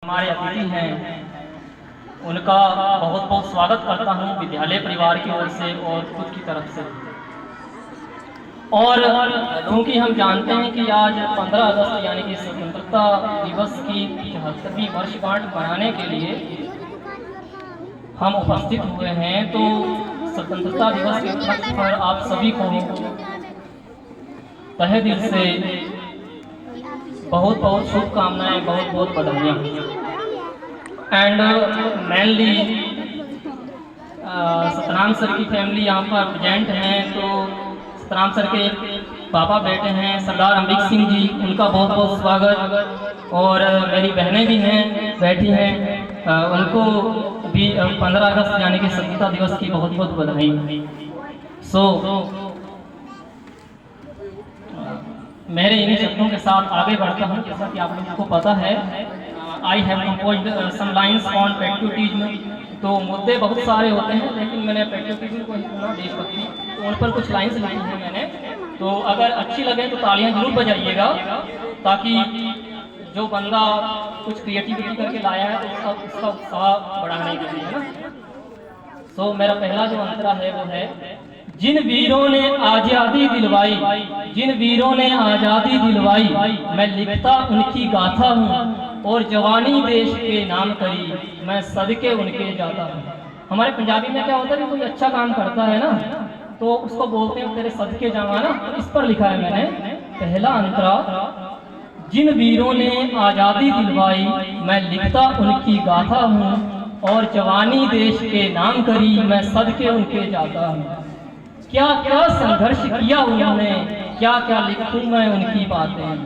हमारे अतिथि हैं उनका बहुत बहुत स्वागत करता हूं विद्यालय परिवार की ओर से और खुद की तरफ से। और क्योंकि हम जानते हैं कि आज 15 अगस्त यानी कि स्वतंत्रता दिवस की 75वीं वर्षगांठ मनाने के लिए हम उपस्थित हुए हैं, तो स्वतंत्रता दिवस के उपलक्ष्य पर आप सभी को तहे दिल से बहुत बहुत शुभकामनाएं, बहुत बहुत बधाइयाँ। एंड मेनली सतनाम सर की फैमिली यहाँ पर प्रेजेंट हैं, तो सतनाम सर के पापा बेटे हैं सरदार अमरीक सिंह जी, उनका बहुत बहुत स्वागत। और मेरी बहनें भी हैं बैठी हैं, उनको भी 15 अगस्त यानी कि स्वतंत्रता दिवस की बहुत बहुत बधाई। मेरे इन्हीं शब्दों के साथ आगे बढ़ता हूँ। जैसा कि आप लोगों को पता है, I have composed some lines on patriotism. तो मुद्दे बहुत सारे होते हैं, लेकिन मैंने पैट्रियोटिज्म को ही चुना, देशभक्ति, तो उन पर कुछ लाइन्स लिखी हैं मैंने। तो अगर अच्छी लगे तो तालियां जरूर बजाइएगा, ताकि जो बंदा कुछ क्रिएटिविटी करके लाया है तो उसका उत्साह बढ़ाने के लिए, है ना। मेरा पहला जो अंतरा है वो है, जिन वीरों ने आज़ादी दिलवाई, जिन वीरों ने आज़ादी दिलवाई, मैं लिखता उनकी गाथा हूँ और जवानी देश के नाम करी, मैं सदके उनके जाता हूँ। हमारे पंजाबी में क्या होता है कि कोई अच्छा काम करता है ना, तो उसको बोलते हैं तेरे सदके जावा ना। इस पर लिखा है मैंने पहला अंतरा, जिन वीरों ने आज़ादी दिलवाई, मैं लिखता उनकी गाथा हूँ और जवानी देश के नाम करी, मैं सदके उनके जाता हूँ। क्या क्या संघर्ष किया उन्होंने, क्या क्या लिखूं मैं उनकी बातें,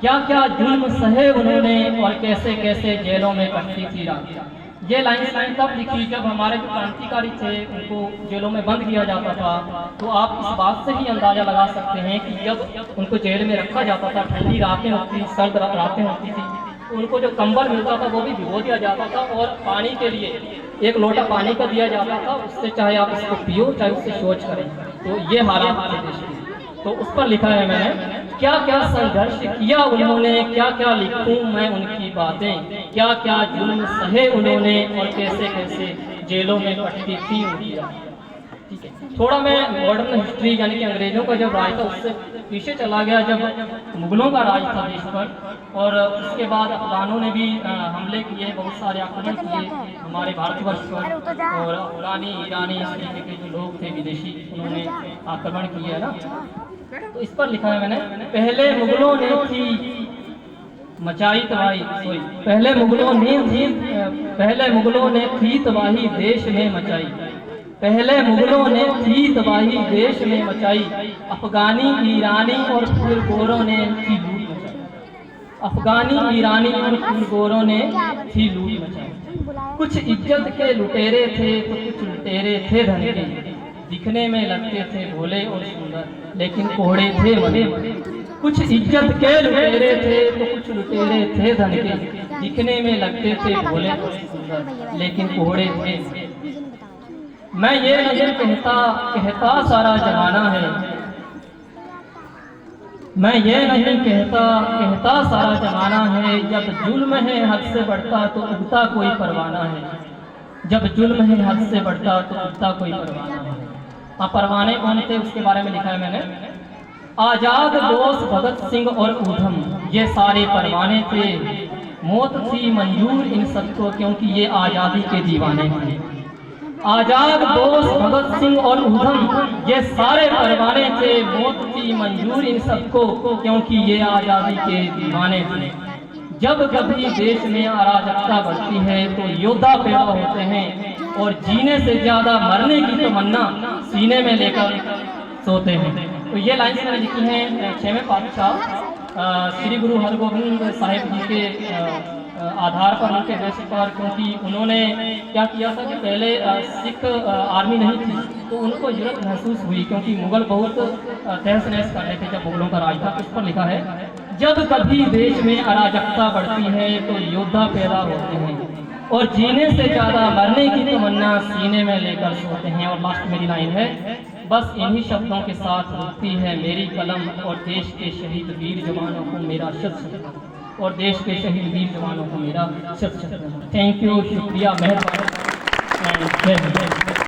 क्या क्या जुल्म सहे उन्होंने और कैसे कैसे जेलों में कटती थी रात। ये लाइन तब लिखी जब हमारे जो क्रांतिकारी थे उनको जेलों में बंद किया जाता था। तो आप इस बात से ही अंदाजा लगा सकते हैं कि जब उनको जेल में रखा जाता था, ठंडी रातें होती, सर्द रातें होती थी, तो उनको जो कंबल मिलता था वो भी भिगो दिया जाता था और पानी के लिए एक लोटा पानी का दिया जाता था, उससे चाहे आप इसको पियो चाहे उससे शौच करें। तो ये हालात थे देश के। तो उस पर लिखा है मैंने, क्या क्या संघर्ष किया उन्होंने, क्या क्या लिखूं मैं उनकी बातें, क्या क्या जुल्म सहे उन्होंने और कैसे कैसे जेलों में कटती थी उनकी रात। ठीक है, थोड़ा मैं मॉडर्न हिस्ट्री यानी कि अंग्रेजों का जब राज था उससे पीछे चला गया, जब मुगलों का राज था देश पर, और उसके बाद अफगानों ने भी हमले किए, बहुत सारे आक्रमण किए हमारे भारतवर्ष पर, और अफगानी ईरानी इस तरीके के जो लोग थे विदेशी, उन्होंने आक्रमण किया ना। तो इस पर लिखा है मैंने, पहले मुगलों ने थी मचाई तबाही, पहले मुगलों ने थी तबाही देश में मचाई, पहले मुगलों ने थी तबाही देश में मचाई, अफगानी ईरानी और फुलगोरों ने थी लूट मचाई, अफगानी ईरानी और फुलगोरों ने थी लूट मचाई। कुछ इज्जत के लुटेरे थे तो कुछ लुटेरे थे धन के, दिखने में लगते थे भोले और सुंदर लेकिन कोहड़े थे मने। कुछ इज्जत के लुटेरे थे तो कुछ लुटेरे थे धन के, दिखने में लगते थे भोले और सुंदर लेकिन कोहड़े थे। मैं ये नहीं कहता सारा जमाना है, मैं ये नहीं कहता सारा जमाना है, जब जुल्म है हद से बढ़ता तो उगता कोई परवाना है, जब जुल्म है हद से बढ़ता तो उगता कोई परवाना है। हाँ, परवाने कौन थे उसके बारे में लिखा है मैंने, आजाद बोस भगत सिंह और ऊधम ये सारे परवाने थे, मौत थी मंजूर इन सबको क्योंकि ये आज़ादी के दीवाने थे। आजाद बोस भगत सिंह और ऊधम ये सारे परवाने थे, मौत थी मंजूर इन सबको क्योंकि ये आज़ादी के दीवाने थे। जब कभी देश में अराजकता बढ़ती है तो योद्धा पैदा होते हैं और जीने से ज्यादा मरने की तमन्ना सीने में लेकर सोते हैं। तो ये लाइन मैंने लिखी हैं 6वें पातशाह श्री गुरु हरगोबिंद साहिब जी के आधार पर, उनके बेस पर, क्योंकि उन्होंने क्या किया था कि पहले सिख आर्मी नहीं थी तो उनको जरूरत महसूस हुई, क्योंकि मुगल बहुत तहस नहस कर रहे थे जब मुगलों का राज था। इस पर लिखा है, जब कभी देश में अराजकता बढ़ती है तो योद्धा पैदा होते हैं और जीने से ज़्यादा मरने की तमन्ना सीने में लेकर सोते हैं। और लास्ट मेरी लाइन है, बस इन्हीं शब्दों के साथ रुकती है मेरी कलम और देश के शहीद वीर जवानों को मेरा शत और देश के शहीद वीर जवानों को मेरा शत शत थैंक यू, शुक्रिया, मेहरबानी एंड जय हिंद।